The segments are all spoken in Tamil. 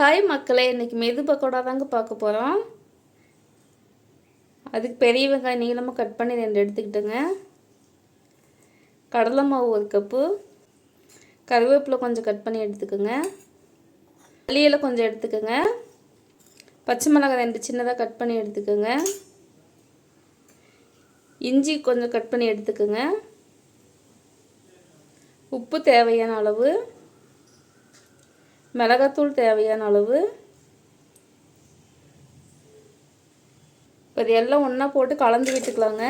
ஹாய் மக்களே, இன்றைக்கி மெது பக்கோடா தாங்க பார்க்க போகிறோம். அதுக்கு பெரிய வெங்காயம் நீளமாக கட் பண்ணி 2 எடுத்துக்கிட்டுங்க. கடலை மாவு 1 கப்பு, கருவேப்பிலை கொஞ்சம் கட் பண்ணி எடுத்துக்கோங்க. மல்லியிலை கொஞ்சம் எடுத்துக்கோங்க. பச்சை மிளகாய் 2 சின்னதாக கட் பண்ணி எடுத்துக்கோங்க. இஞ்சி கொஞ்சம் கட் பண்ணி எடுத்துக்கோங்க. உப்பு தேவையான அளவு, மிளகாத்தூள் தேவையான அளவு. இப்போ இது எல்லாம் ஒன்றா போட்டு கலந்து விட்டுக்கலாங்க.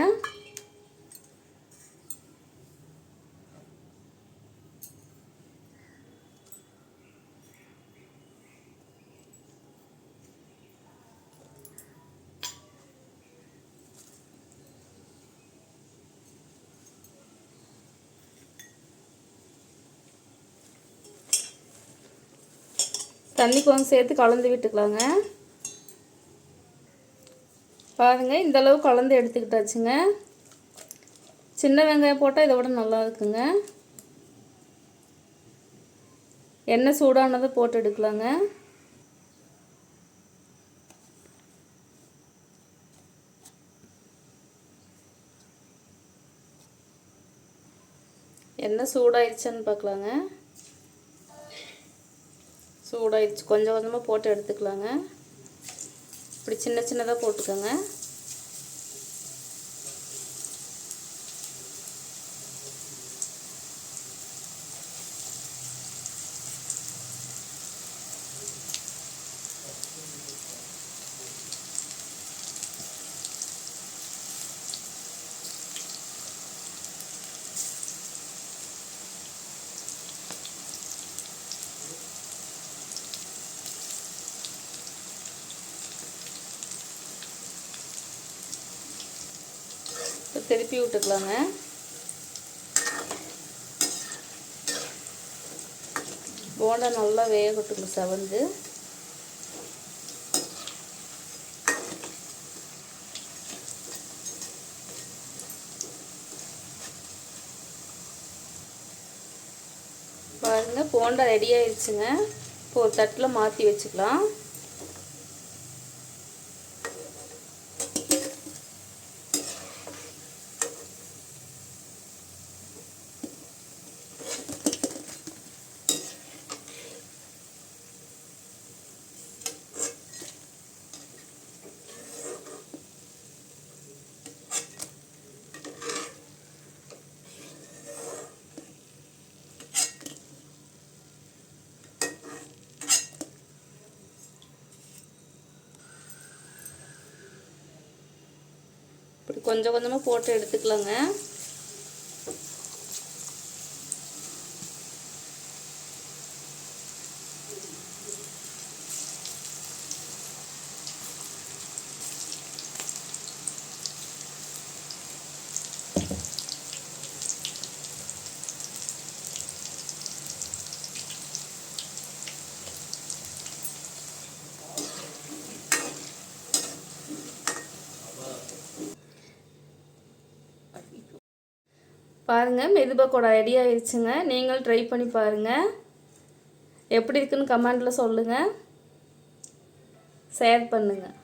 தண்ணி கொஞ்சம் சேர்த்து கலந்து விட்டுக்கலாங்க. பாருங்கள், இந்தளவு கலந்து எடுத்துக்கிட்டாச்சுங்க. சின்ன வெங்காயம் போட்டால் இதை விட நல்லா இருக்குங்க. எண்ணெய் சூடானதை போட்டு எடுக்கலாங்க. எண்ணெய் சூடாயிடுச்சான்னு பார்க்கலாங்க. சூடாயிடுச்சு. கொஞ்சம் கொஞ்சமாக போட்டு எடுத்துக்கலாங்க. இப்படி சின்ன சின்னதாக போட்டுக்கோங்க. திருப்பி விட்டுக்கலாங்க. போண்டா நல்லா வேகட்டுங்க செவந்து. பாருங்க, போண்டா ரெடி ஆயிடுச்சுங்க. இப்போ ஒரு தட்டில் மாற்றி வச்சுக்கலாம். இப்படி கொஞ்சம் கொஞ்சமாக போட்டு எடுத்துக்கலாங்க. பாருங்கள், மெது பக்கோடா ரெடி ஆயிடுச்சுங்க. நீங்களும் ட்ரை பண்ணி பாருங்கள். எப்படி இருக்குன்னு கமெண்டில் சொல்லுங்கள். ஷேர் பண்ணுங்கள்.